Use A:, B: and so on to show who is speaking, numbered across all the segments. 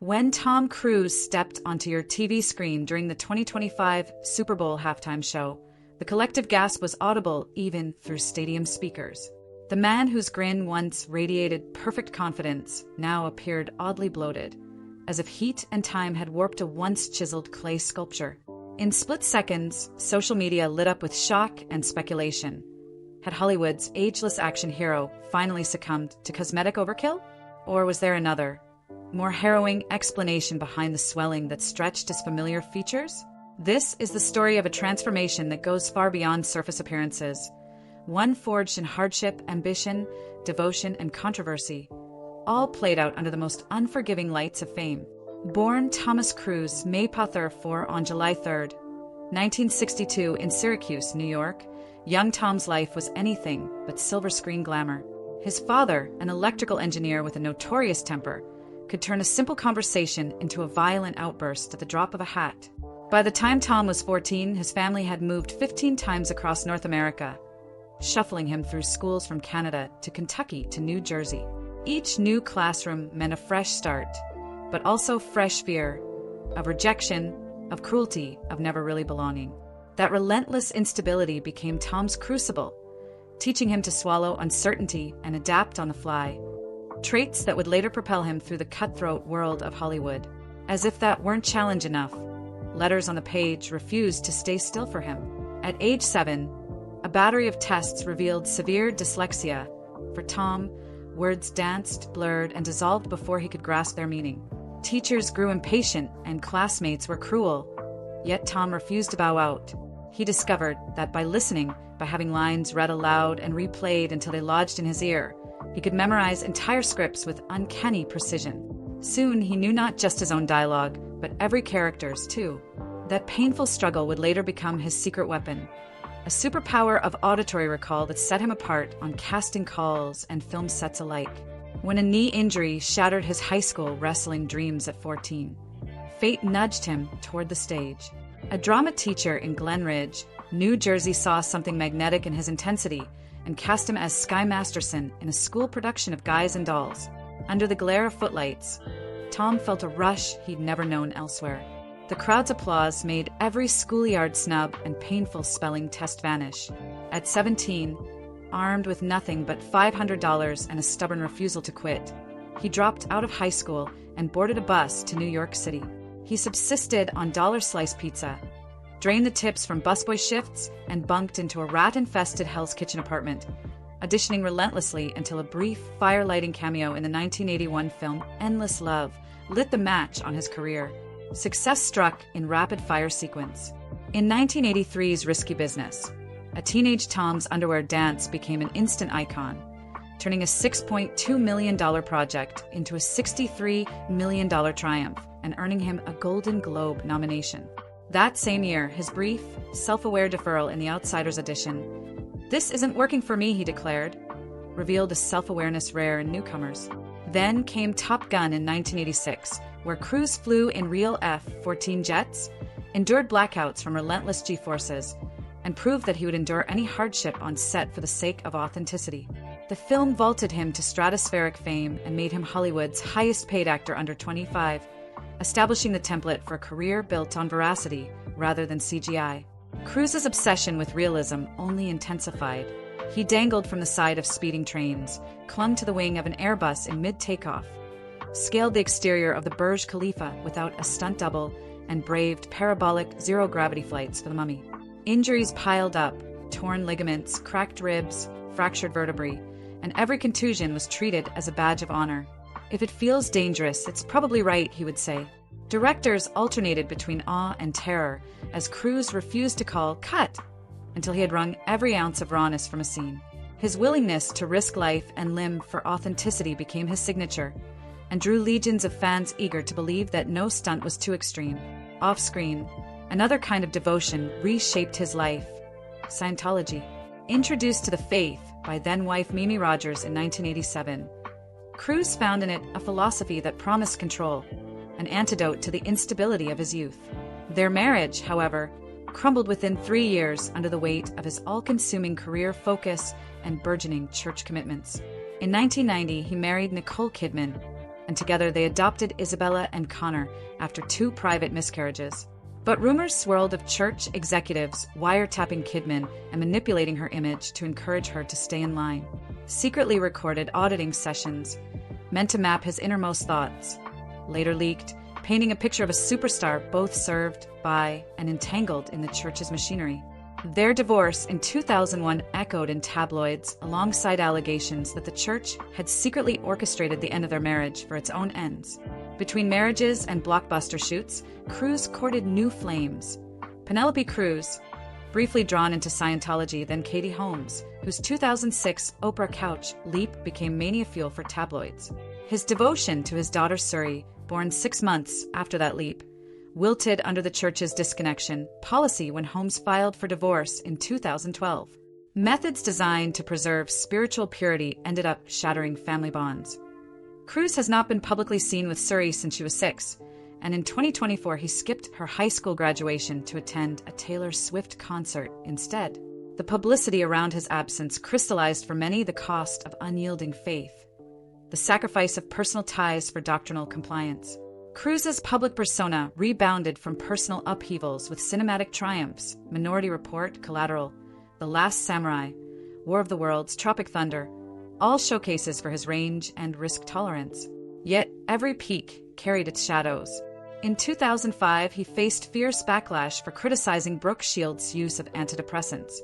A: When Tom Cruise stepped onto your TV screen during the 2025 Super Bowl halftime show, the collective gasp was audible even through stadium speakers. The man whose grin once radiated perfect confidence now appeared oddly bloated, as if heat and time had warped a once-chiseled clay sculpture. In split seconds, social media lit up with shock and speculation. Had Hollywood's ageless action hero finally succumbed to cosmetic overkill? Or was there another, more harrowing explanation behind the swelling that stretched his familiar features? This is the story of a transformation that goes far beyond surface appearances. One forged in hardship, ambition, devotion, and controversy, all played out under the most unforgiving lights of fame. Born Thomas Cruise Maypother 4 on July 3, 1962 in Syracuse, New York, young Tom's life was anything but silver screen glamour. His father, an electrical engineer with a notorious temper, could turn a simple conversation into a violent outburst at the drop of a hat. By the time Tom was 14, his family had moved 15 times across North America, shuffling him through schools from Canada to Kentucky to New Jersey. Each new classroom meant a fresh start, but also fresh fear of rejection, of cruelty, of never really belonging. That relentless instability became Tom's crucible, teaching him to swallow uncertainty and adapt on the fly, traits that would later propel him through the cutthroat world of Hollywood. As if that weren't challenge enough, letters on the page refused to stay still for him. At age 7, a battery of tests revealed severe dyslexia. For Tom, words danced, blurred, and dissolved before he could grasp their meaning. Teachers grew impatient and classmates were cruel, yet Tom refused to bow out. He discovered that by listening, by having lines read aloud and replayed until they lodged in his ear, he could memorize entire scripts with uncanny precision. Soon he knew not just his own dialogue, but every character's too. That painful struggle would later become his secret weapon, a superpower of auditory recall that set him apart on casting calls and film sets alike. When a knee injury shattered his high school wrestling dreams at 14, fate nudged him toward the stage. A drama teacher in Glen Ridge, New Jersey saw something magnetic in his intensity and cast him as Sky Masterson in a school production of Guys and Dolls. Under the glare of footlights, Tom felt a rush he'd never known elsewhere. The crowd's applause made every schoolyard snub and painful spelling test vanish. At 17, armed with nothing but $500 and a stubborn refusal to quit, he dropped out of high school and boarded a bus to New York City. He subsisted on dollar slice pizza, drained the tips from busboy shifts, and bunked into a rat-infested Hell's Kitchen apartment, auditioning relentlessly until a brief fire-lighting cameo in the 1981 film Endless Love lit the match on his career. Success struck in rapid-fire sequence. In 1983's Risky Business, a teenage Tom's underwear dance became an instant icon, turning a $6.2 million project into a $63 million triumph and earning him a Golden Globe nomination. That same year, his brief, self-aware deferral in The Outsider's audition, "This isn't working for me," he declared, revealed a self-awareness rare in newcomers. Then came Top Gun in 1986, where Cruise flew in real F-14 jets, endured blackouts from relentless G-forces, and proved that he would endure any hardship on set for the sake of authenticity. The film vaulted him to stratospheric fame and made him Hollywood's highest-paid actor under 25, establishing the template for a career built on veracity rather than CGI. Cruise's obsession with realism only intensified. He dangled from the side of speeding trains, clung to the wing of an Airbus in mid-takeoff, scaled the exterior of the Burj Khalifa without a stunt double, and braved parabolic zero-gravity flights for the Mummy. Injuries piled up, torn ligaments, cracked ribs, fractured vertebrae, and every contusion was treated as a badge of honor. "If it feels dangerous, it's probably right," he would say. Directors alternated between awe and terror as Cruise refused to call cut until he had wrung every ounce of rawness from a scene. His willingness to risk life and limb for authenticity became his signature and drew legions of fans eager to believe that no stunt was too extreme. Off-screen, another kind of devotion reshaped his life: Scientology. Introduced to the faith by then-wife Mimi Rogers in 1987, Cruise found in it a philosophy that promised control, an antidote to the instability of his youth. Their marriage, however, crumbled within 3 years under the weight of his all-consuming career focus and burgeoning church commitments. In 1990, he married Nicole Kidman, and together they adopted Isabella and Connor after 2 private miscarriages. But rumors swirled of church executives wiretapping Kidman and manipulating her image to encourage her to stay in line. Secretly recorded auditing sessions, meant to map his innermost thoughts, later leaked, painting a picture of a superstar both served by and entangled in the church's machinery. Their divorce in 2001 echoed in tabloids alongside allegations that the church had secretly orchestrated the end of their marriage for its own ends. Between marriages and blockbuster shoots, Cruz courted new flames. Penelope Cruz, briefly drawn into Scientology, then Katie Holmes, whose 2006 Oprah couch leap became mania fuel for tabloids. His devotion to his daughter Suri, born 6 months after that leap, wilted under the church's disconnection policy when Holmes filed for divorce in 2012. Methods designed to preserve spiritual purity ended up shattering family bonds. Cruz has not been publicly seen with Suri since she was 6, and in 2024 he skipped her high school graduation to attend a Taylor Swift concert instead. The publicity around his absence crystallized for many the cost of unyielding faith, the sacrifice of personal ties for doctrinal compliance. Cruz's public persona rebounded from personal upheavals with cinematic triumphs: Minority Report, Collateral, The Last Samurai, War of the Worlds, Tropic Thunder, all showcases for his range and risk tolerance. Yet every peak carried its shadows. In 2005, he faced fierce backlash for criticizing Brooke Shields' use of antidepressants,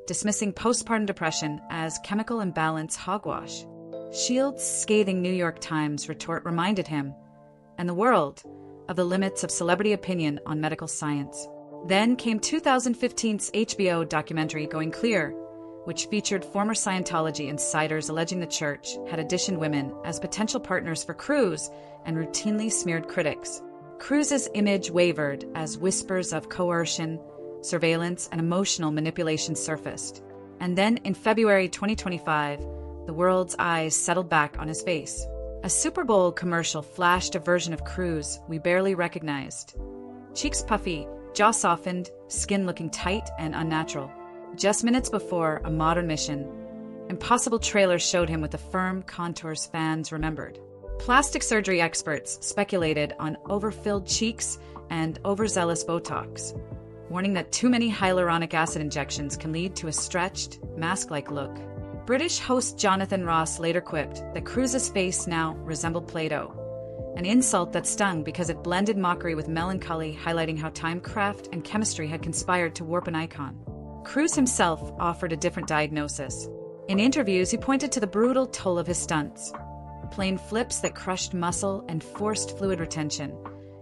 A: dismissing postpartum depression as chemical imbalance hogwash. Shields' scathing New York Times retort reminded him and the world of the limits of celebrity opinion on medical science. Then came 2015's HBO documentary Going Clear, which featured former Scientology insiders alleging the church had auditioned women as potential partners for Cruz and routinely smeared critics. Cruz's image wavered as whispers of coercion, surveillance, and emotional manipulation surfaced. And then, in February 2025, the world's eyes settled back on his face. A Super Bowl commercial flashed a version of Cruz we barely recognized. Cheeks puffy, jaw softened, skin looking tight and unnatural. Just minutes before a modern mission, Impossible trailer showed him with the firm contours fans remembered. Plastic surgery experts speculated on overfilled cheeks and overzealous Botox, warning that too many hyaluronic acid injections can lead to a stretched, mask-like look. British host Jonathan Ross later quipped that Cruz's face now resembled Play-Doh, an insult that stung because it blended mockery with melancholy, highlighting how time, craft, and chemistry had conspired to warp an icon. Cruz himself offered a different diagnosis. In interviews, he pointed to the brutal toll of his stunts: plane flips that crushed muscle and forced fluid retention,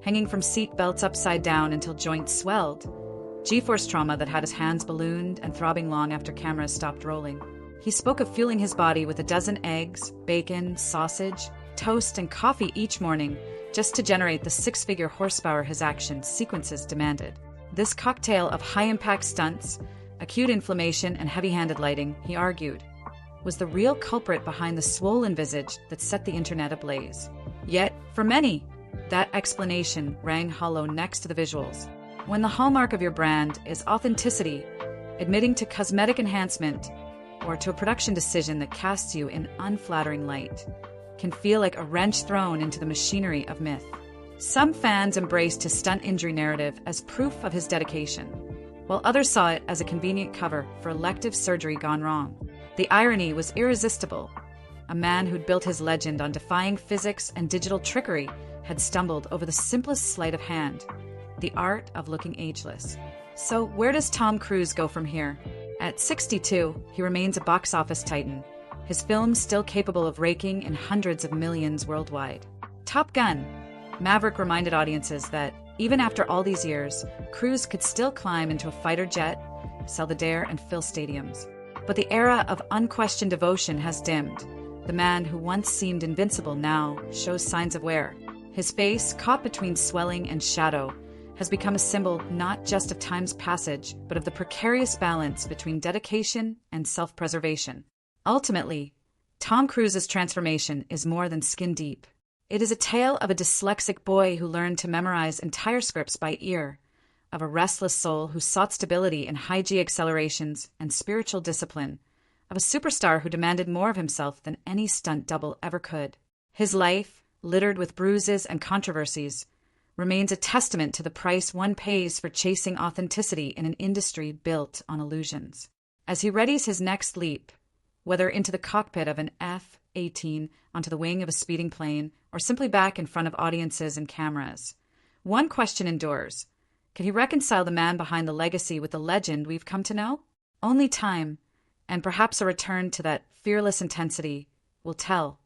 A: hanging from seat belts upside down until joints swelled, G-force trauma that had his hands ballooned and throbbing long after cameras stopped rolling. He spoke of fueling his body with a dozen eggs, bacon, sausage, toast, and coffee each morning just to generate the 6-figure horsepower his action sequences demanded. This cocktail of high-impact stunts, acute inflammation, and heavy-handed lighting, he argued, was the real culprit behind the swollen visage that set the internet ablaze. Yet, for many, that explanation rang hollow next to the visuals. When the hallmark of your brand is authenticity, admitting to cosmetic enhancement, or to a production decision that casts you in unflattering light, can feel like a wrench thrown into the machinery of myth. Some fans embraced his stunt injury narrative as proof of his dedication, while others saw it as a convenient cover for elective surgery gone wrong. The irony was irresistible. A man who'd built his legend on defying physics and digital trickery had stumbled over the simplest sleight of hand: the art of looking ageless. So where does Tom Cruise go from here? At 62, he remains a box office titan, his films still capable of raking in hundreds of millions worldwide. Top Gun: Maverick reminded audiences that, even after all these years, Cruise could still climb into a fighter jet, sell the dare, and fill stadiums. But the era of unquestioned devotion has dimmed. The man who once seemed invincible now shows signs of wear. His face, caught between swelling and shadow, has become a symbol not just of time's passage, but of the precarious balance between dedication and self-preservation. Ultimately, Tom Cruise's transformation is more than skin deep. It is a tale of a dyslexic boy who learned to memorize entire scripts by ear, of a restless soul who sought stability in high-G accelerations and spiritual discipline, of a superstar who demanded more of himself than any stunt double ever could. His life, littered with bruises and controversies, remains a testament to the price one pays for chasing authenticity in an industry built on illusions. As he readies his next leap, whether into the cockpit of an F-18, onto the wing of a speeding plane, or simply back in front of audiences and cameras, one question endures. Can he reconcile the man behind the legacy with the legend we've come to know? Only time, and perhaps a return to that fearless intensity, will tell.